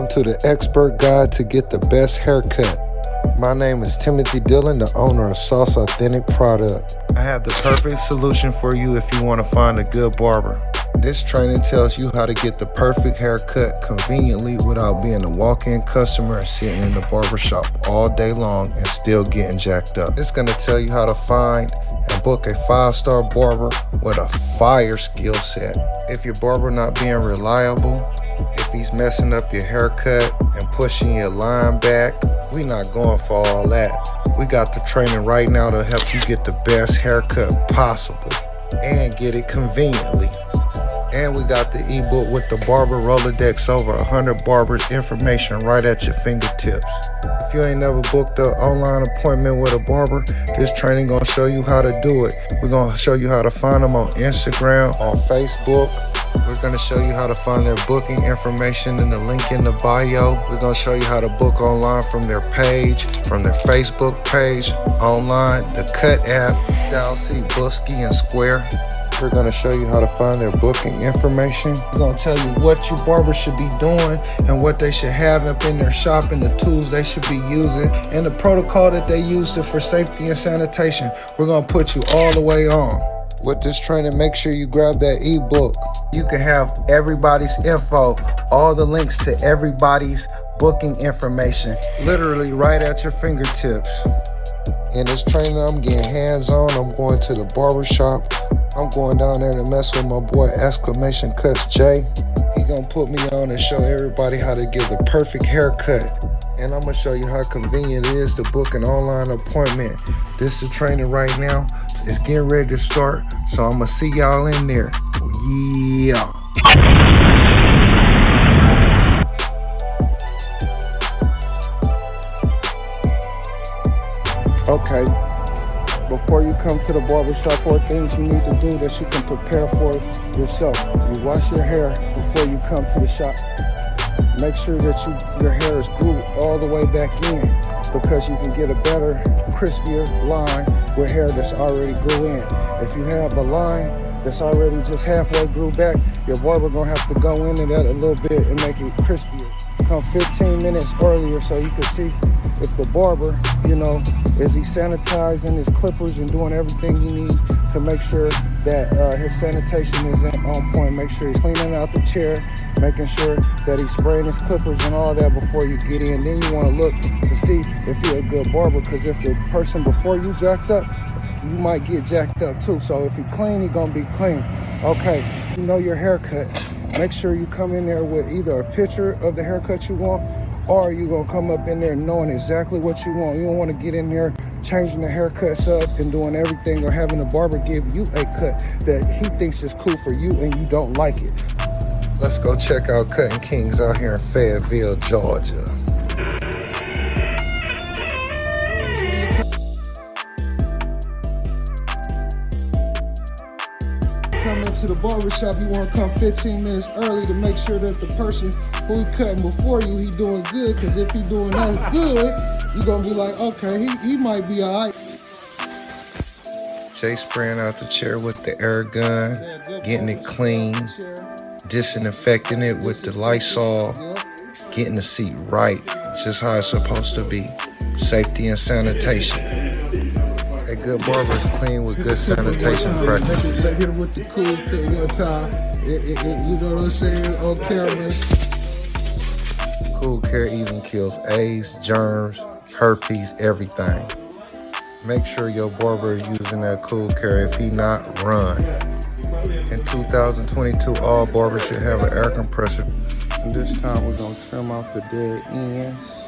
to the expert guide to get the best haircut. My name is Timothy Dillon, the owner of Sauce Authentic Product. I have the perfect solution for you if you want to find a good barber. This training tells you how to get the perfect haircut conveniently without being a walk-in customer and sitting in the barber shop all day long and still getting jacked up. It's going to tell you how to find and book a 5-star barber with a fire skill set. If your barber not being reliable, if he's messing up your haircut and pushing your line back, we not going for all that. We got the training right now to help you get the best haircut possible and get it conveniently. And we got the ebook with the Barber Rolodex, over 100 barbers information right at your fingertips. If you ain't never booked an online appointment with a barber, this training gonna show you how to do it. We're gonna show you how to find them on Instagram, on Facebook. We're gonna show you how to find their booking information in the link in the bio. We're gonna show you how to book online from their page, from their Facebook page, online, the Cut app, Style C, Busky, and Square. We're going to show you how to find their booking information. We're going to tell you what your barber should be doing and what they should have up in their shop and the tools they should be using and the protocol that they use for safety and sanitation. We're going to put you all the way on. With this training, make sure you grab that ebook. You can have everybody's info, all the links to everybody's booking information, literally right at your fingertips. In this training, I'm getting hands-on. I'm going to the barber shop. I'm going down there to mess with my boy Exclamation Cuts Jay. He gonna put me on and show everybody how to get the perfect haircut. And I'm gonna show you how convenient it is to book an online appointment. This is training right now. It's getting ready to start. So I'm gonna see y'all in there. Yeah. Okay. Before you come to the barbershop, 4 things you need to do that you can prepare for yourself. You wash your hair before you come to the shop. Make sure that your hair is glued all the way back in, because you can get a better, crispier line with hair that's already grew in. If you have a line that's already just halfway grew back, your barber gonna have to go into that a little bit and make it crispier. Come 15 minutes earlier so you can see if the barber, is he sanitizing his clippers and doing everything you need to make sure that his sanitation is on point. Make sure he's cleaning out the chair, making sure that he's spraying his clippers and all that before you get in. Then you want to look to see if he's a good barber, because if the person before you jacked up, you might get jacked up too. So if he clean, he gonna be clean. Okay, you know your haircut. Make sure you come in there with either a picture of the haircut you want, or you gonna come up in there knowing exactly what you want. You don't want to get in there changing the haircuts up and doing everything, or having the barber give you a cut that he thinks is cool for you and you don't like it. Let's go check out Cutting Kings out here in Fayetteville, Georgia. Come into the barbershop, you want to come 15 minutes early to make sure that the person who he cutting before you, he doing good. Because if he doing that good, you're going to be like, okay, he might be all right. Jay spraying out the chair with the air gun, getting it clean, disinfecting it with the Lysol, getting the seat right, just how it's supposed to be. Safety and sanitation. A good barber is clean with good sanitation practices. Hit him with the cool thing one time. You know what I'm saying? On camera. Cool Care even kills AIDS, germs, herpes, everything. Make sure your barber is using that Cool Care. If he not, run. In 2022, all barbers should have an air compressor. And this time we're gonna trim off the dead ends.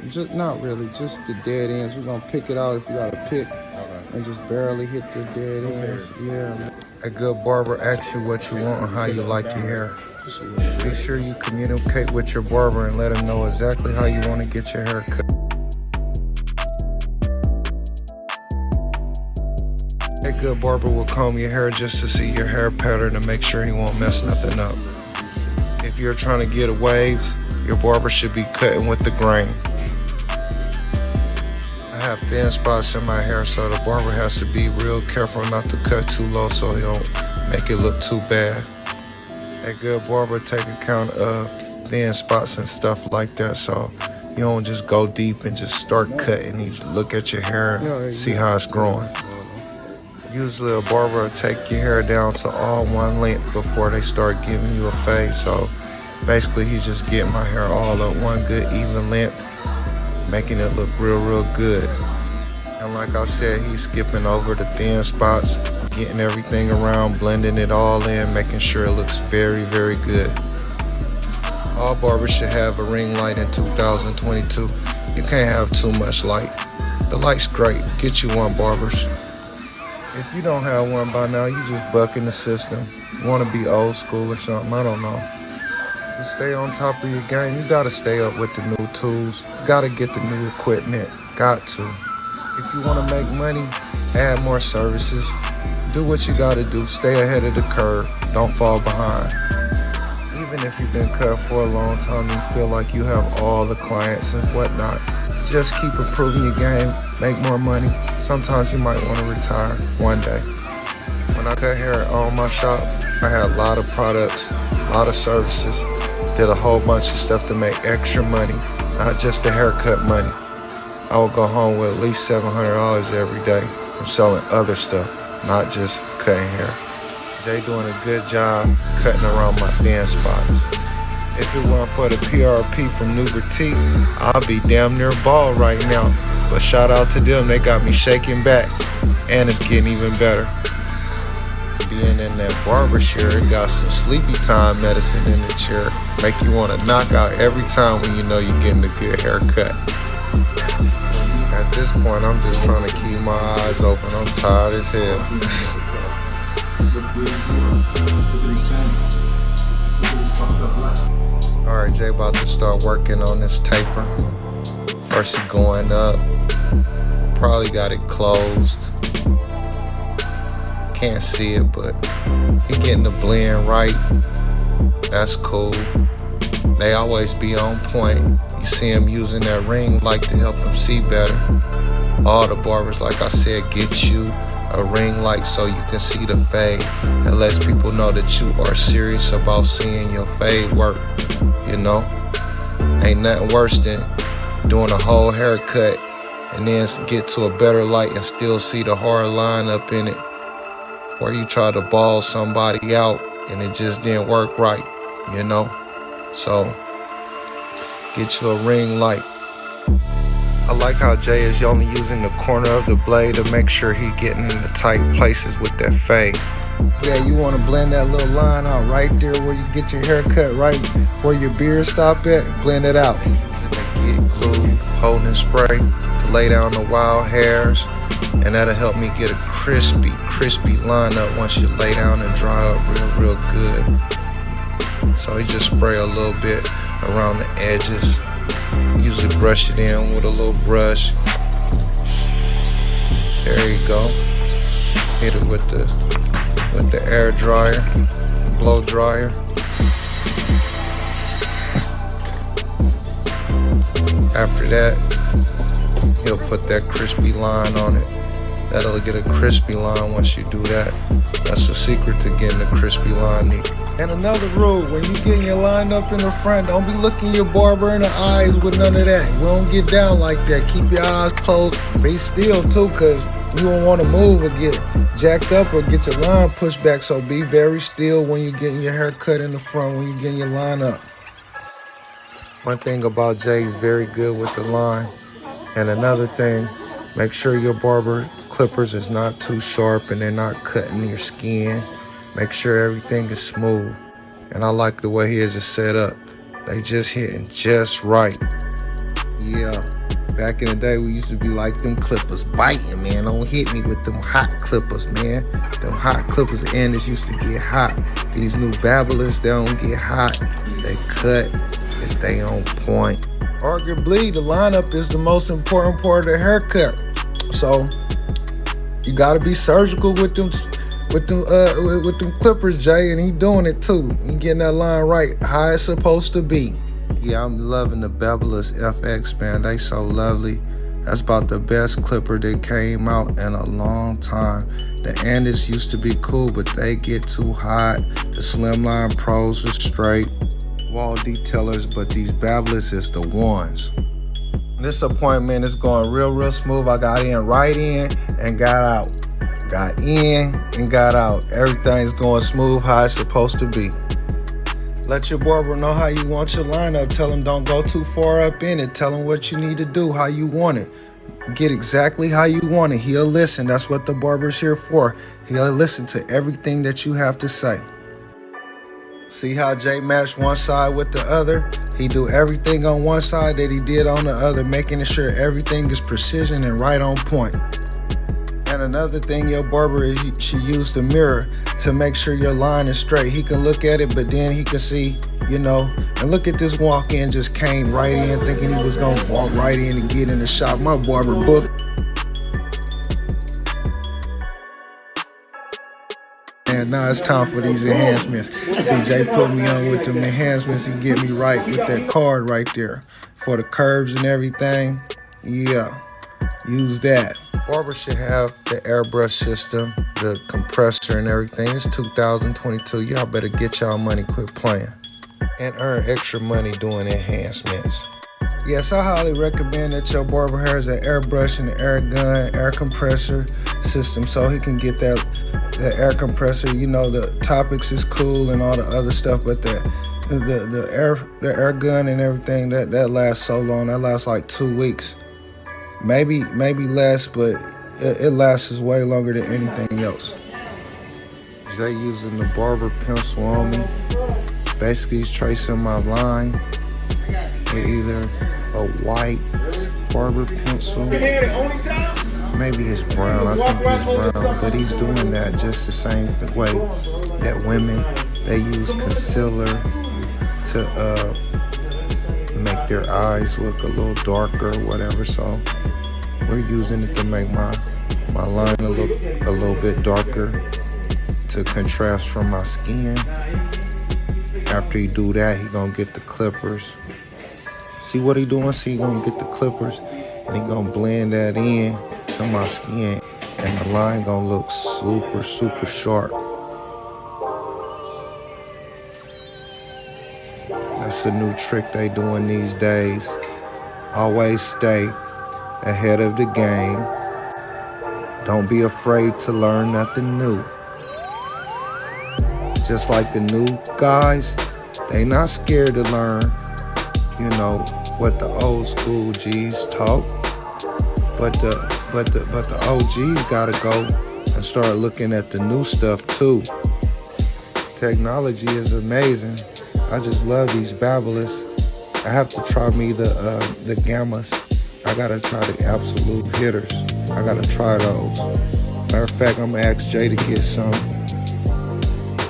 Just not really, just the dead ends. We're gonna pick it out if you got a pick, and just barely hit the dead ends. Yeah. A good barber asks you what you want and how you like your hair. Be sure you communicate with your barber and let him know exactly how you want to get your hair cut. A good barber will comb your hair just to see your hair pattern and make sure he won't mess nothing up. If you're trying to get waves, your barber should be cutting with the grain. I have thin spots in my hair, so the barber has to be real careful not to cut too low so he don't make it look too bad. A good barber take account of thin spots and stuff like that. So you don't just go deep and just start cutting. You just look at your hair and see how it's growing. Usually a barber will take your hair down to all one length before they start giving you a fade. So basically he's just getting my hair all at one good even length, making it look real good. And like I said, he's skipping over the thin spots, getting everything around, blending it all in, making sure it looks very good. All barbers should have a ring light in 2022. You can't have too much light. The light's great. Get you one, barbers. If you don't have one by now, you just bucking the system. You want to be old school or something, I don't know. To stay on top of your game, you got to stay up with the new tools. You got to get the new equipment. Got to. If you want to make money, add more services. Do what you got to do. Stay ahead of the curve. Don't fall behind. Even if you've been cut for a long time, you feel like you have all the clients and whatnot, just keep improving your game, make more money. Sometimes you might want to retire one day. When I cut hair at my shop, I had a lot of products, a lot of services, did a whole bunch of stuff to make extra money, not just the haircut money. I would go home with at least $700 every day from selling other stuff, not just cutting hair. Jay doing a good job cutting around my thin spots. If it weren't for the PRP from New Boutique, I'll be damn near bald right now. But shout out to them, they got me shaking back, and it's getting even better. Being in that barber chair, it got some sleepy time medicine in the chair. Make you want to knock out every time when you know you're getting a good haircut. At this point, I'm just trying to keep my eyes open. I'm tired as hell. Alright, Jay about to start working on this taper. First he going up. Probably got it closed. Can't see it, but he getting the blend right. That's cool. They always be on point. You see him using that ring light to help him see better. All the barbers, like I said, get you a ring light so you can see the fade. It lets people know that you are serious about seeing your fade work. You know, ain't nothing worse than doing a whole haircut and then get to a better light and still see the hard line up in it, where you try to ball somebody out and it just didn't work right, you know. So get you a ring light. I like how Jay is only using the corner of the blade to make sure he getting in the tight places with that fade. Yeah, you want to blend that little line out right there where you get your hair cut, right where your beard stop at, blend it out. Get glue, holding spray to lay down the wild hairs, and that'll help me get a crispy line up once you lay down and dry up real good. So you just spray a little bit around the edges. Usually brush it in with a little brush. There you go. Hit it with the air dryer, blow dryer. After that, he'll put that crispy line on it. That'll get a crispy line once you do that. That's the secret to getting a crispy line. And another rule, when you getting your line up in the front, don't be looking your barber in the eyes with none of that. We don't get down like that. Keep your eyes closed. Be still too, because you don't want to move or get jacked up or get your line pushed back. So be very still when you're getting your hair cut in the front, when you're getting your line up. One thing about Jay is very good with the line. And another thing, make sure your barber clippers is not too sharp and they're not cutting your skin. Make sure everything is smooth. And I like the way his is set up. They just hitting just right. Yeah, back in the day we used to be like them clippers biting, man. Don't hit me with them hot clippers, man. Them hot clippers, the ends used to get hot. These new babblers, they don't get hot. They cut and stay on point. Arguably, the lineup is the most important part of the haircut. So you gotta be surgical with them clippers, Jay, and he doing it too. He getting that line right, how it's supposed to be. Yeah, I'm loving the Bevelers FX, man. They so lovely. That's about the best clipper that came out in a long time. The Andis used to be cool, but they get too hot. The Slimline Pros are straight. wall detailers, but these Babblers is the ones. This appointment is going real smooth. I got in right in and got out. Got in and got out. Everything's going smooth how it's supposed to be. Let your barber know how you want your lineup. Tell him don't go too far up in it. Tell him what you need to do, how you want it. Get exactly how you want it. He'll listen. That's what the barber's here for. He'll listen to everything that you have to say. See how Jay matched one side with the other? He do everything on one side that he did on the other, making sure everything is precision and right on point. And another thing your barber is, she used the mirror to make sure your line is straight. He can look at it, but then he can see, and look at this walk-in, just came right in thinking he was gonna walk right in and get in the shop. My barber booked. And now it's time for these enhancements. CJ put me on with them enhancements and get me right with that card right there for the curves and everything. Yeah, use that. Barber should have the airbrush system, the compressor and everything. It's 2022. Y'all better get y'all money, quit playing, and earn extra money doing enhancements. Yes, I highly recommend that your barber has an airbrush and an air gun, air compressor system so he can get that air compressor. The topics is cool and all the other stuff, but the air gun and everything that lasts so long. That lasts like 2 weeks. Maybe less, but it lasts way longer than anything else. Jay using the Barber pencil on me. Basically, he's tracing my line with either a white Barber pencil, maybe it's brown, I think it's brown, but he's doing that just the same way that women, they use concealer to make their eyes look a little darker or whatever. So we're using it to make my line a little bit darker to contrast from my skin. After he do that, he gonna get the clippers. See what he doing? See, he gonna get the clippers and he gonna blend that in to my skin, and the line gonna look super sharp. That's a new trick they doing these days. Always stay ahead of the game. Don't be afraid to learn nothing new. Just like the new guys, they not scared to learn, what the old school G's taught. But the OGs gotta go and start looking at the new stuff too. Technology is amazing. I just love these Babblers. I have to try me the Gammas. I gotta try the absolute hitters. I gotta try those. Matter of fact, I'm gonna ask Jay to get some.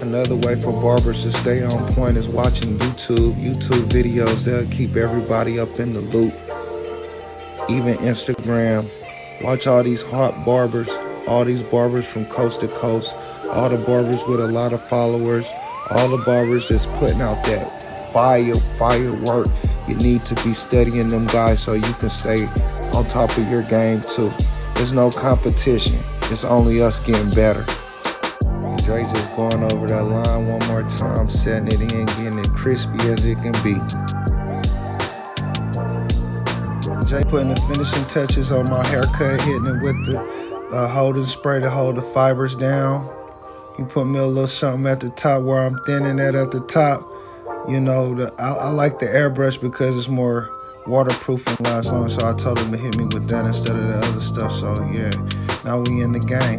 Another way for barbers to stay on point is watching YouTube videos. They'll keep everybody up in the loop. Even Instagram. Watch all these hot barbers, all these barbers from coast to coast, all the barbers with a lot of followers, all the barbers that's putting out that firework. You need to be studying them guys so you can stay on top of your game too. There's no competition. It's only us getting better. Dre just going over that line one more time, setting it in, getting it crispy as it can be. Jay putting the finishing touches on my haircut, hitting it with the holding spray to hold the fibers down. He put me a little something at the top where I'm thinning that at the top. I like the airbrush because it's more waterproof and lasts longer, so I told him to hit me with that instead of the other stuff. So yeah, now we in the game.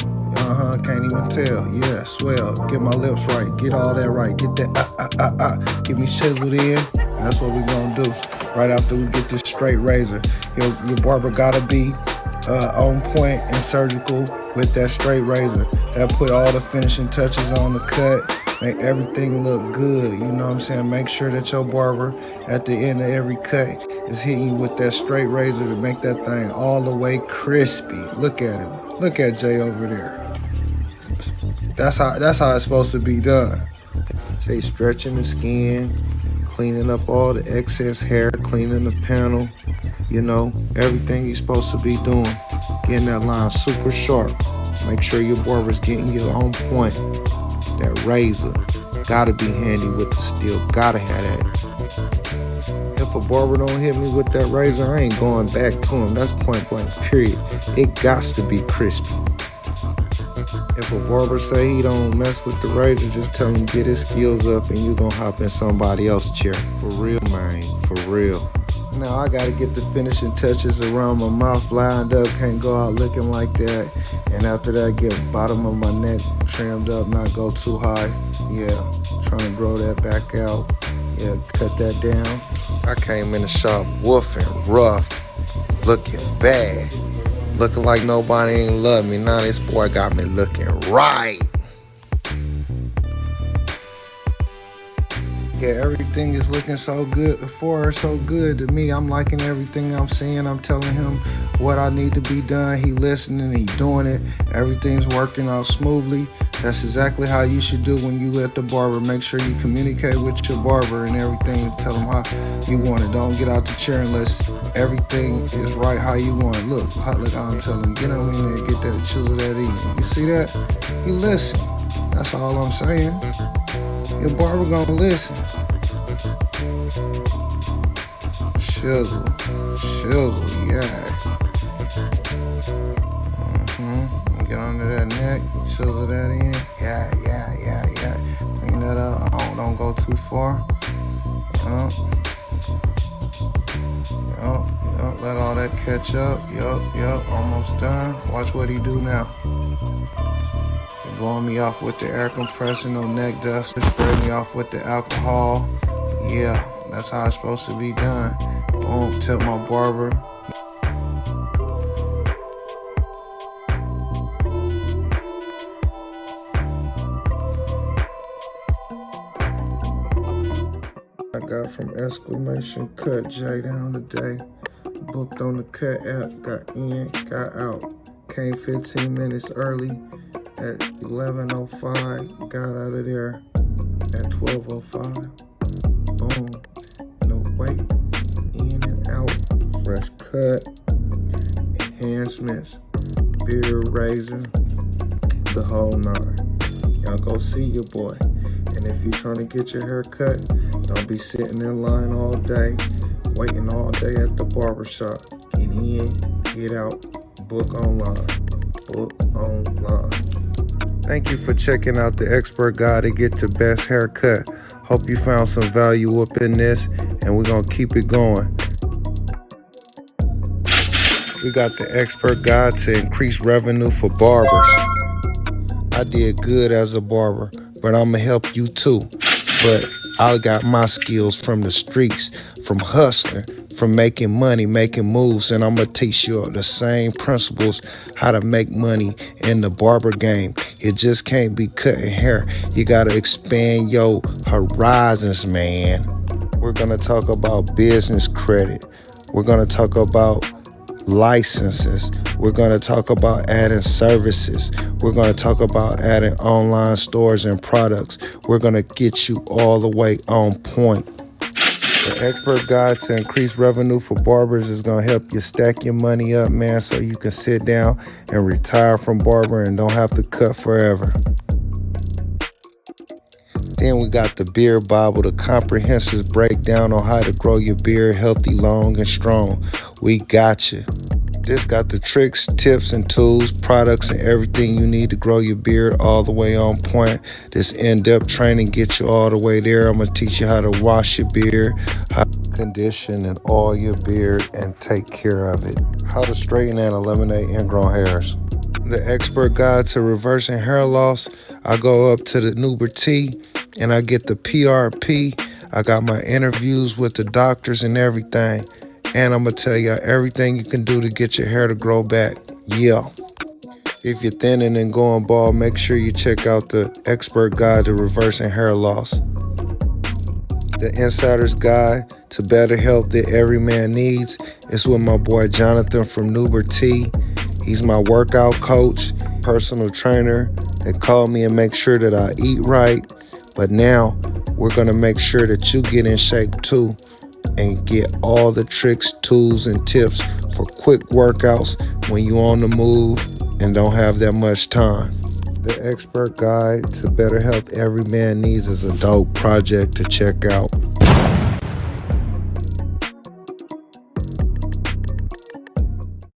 Can't even tell. Yeah, swell. Get my lips right. Get all that right. Get that Get me chiseled in. And that's what we gonna do right after we get this straight razor. Your barber gotta be on point and surgical with that straight razor. That put all the finishing touches on the cut. Make everything look good. You know what I'm saying? Make sure that your barber at the end of every cut is hitting you with that straight razor to make that thing all the way crispy. Look at him. Look at Jay over there. That's how it's supposed to be done. Jay stretching the skin, cleaning up all the excess hair, cleaning the panel, everything you're supposed to be doing. Getting that line super sharp. Make sure your barber's getting you on point. That razor, Gotta be handy with the steel, gotta have that. If a barber don't hit me with that razor, I ain't going back to him. That's point blank, period. It gots to be crispy. If a barber say he don't mess with the razor, just tell him get his skills up and you gonna hop in somebody else's chair. For real, man, for real. Now I gotta get the finishing touches around my mouth lined up, can't go out looking like that. And after that, get bottom of my neck trimmed up, not go too high. Yeah, trying to grow that back out. Yeah, cut that down. I came in the shop woofing, rough, looking bad. Looking like nobody ain't love me. Now this boy got me looking right. Yeah, everything is looking so good for her, so good to me. I'm liking everything I'm seeing. I'm telling him what I need to be done. He listening, he doing it. Everything's working out smoothly. That's exactly how you should do when you at the barber. Make sure you communicate with your barber and everything. Tell him how you want it. Don't get out the chair unless everything is right how you want it. Look how I'm telling him. Get him in there, get that, chisel that in. You see that? He listen. That's all I'm saying. Your barber gonna listen. Chisel, yeah. Get under that neck, chisel that in. Yeah. Clean that up. Oh, don't go too far. Yup. Let all that catch up. Yup. Almost done. Watch what he do now. Blowing me off with the air compressor, no neck duster, spray me off with the alcohol. Yeah, that's how it's supposed to be done. Boom, tip my barber. I got from exclamation cut J down today. Booked on the cut app, got in, got out. Came 15 minutes early. At 11:05, got out of there at 12:05. Boom, no wait, in and out, fresh cut, enhancements, beard razor, the whole nine. Y'all go see your boy. And if you're trying to get your hair cut, don't be sitting in line all day, waiting all day at the barber shop. Get in, get out, book online. Thank you for checking out the Expert Guide to get the best haircut. Hope you found some value up in this, and we're gonna keep it going. We got the Expert Guide to increase revenue for barbers. I did good as a barber, but I'm gonna help you too. But I got my skills from the streets, from hustling, from making money, making moves, and I'm gonna teach you the same principles how to make money in the barber game. It just can't be cutting hair. You gotta expand your horizons, man. We're gonna talk about business credit. We're gonna talk about licenses. We're gonna talk about adding services. We're gonna talk about adding online stores and products. We're gonna get you all the way on point. The Expert Guide to increase revenue for barbers is gonna help you stack your money up, man, so you can sit down and retire from barber and don't have to cut forever. Then we got the Beard Bible, the comprehensive breakdown on how to grow your beard healthy, long, and strong. We got you. This got the tricks, tips, and tools, products, and everything you need to grow your beard all the way on point. This in-depth training gets you all the way there. I'm going to teach you how to wash your beard, how to condition and oil your beard, and take care of it. How to straighten and eliminate ingrown hairs. The Expert Guide to reversing hair loss. I go up to the Nuber T and I get the PRP. I got my interviews with the doctors and everything. And I'm going to tell you everything you can do to get your hair to grow back. Yeah. If you're thinning and going bald, make sure you check out the Expert Guide to Reversing Hair Loss. The Insider's Guide to Better Health That Every Man Needs is with my boy Jonathan from Nuber T. He's my workout coach, personal trainer. They call me and make sure that I eat right. But now we're going to make sure that you get in shape too and get all the tricks, tools, and tips for quick workouts when you're on the move and don't have that much time. The Expert Guide to Better Health Every Man Needs is a dope project to check out.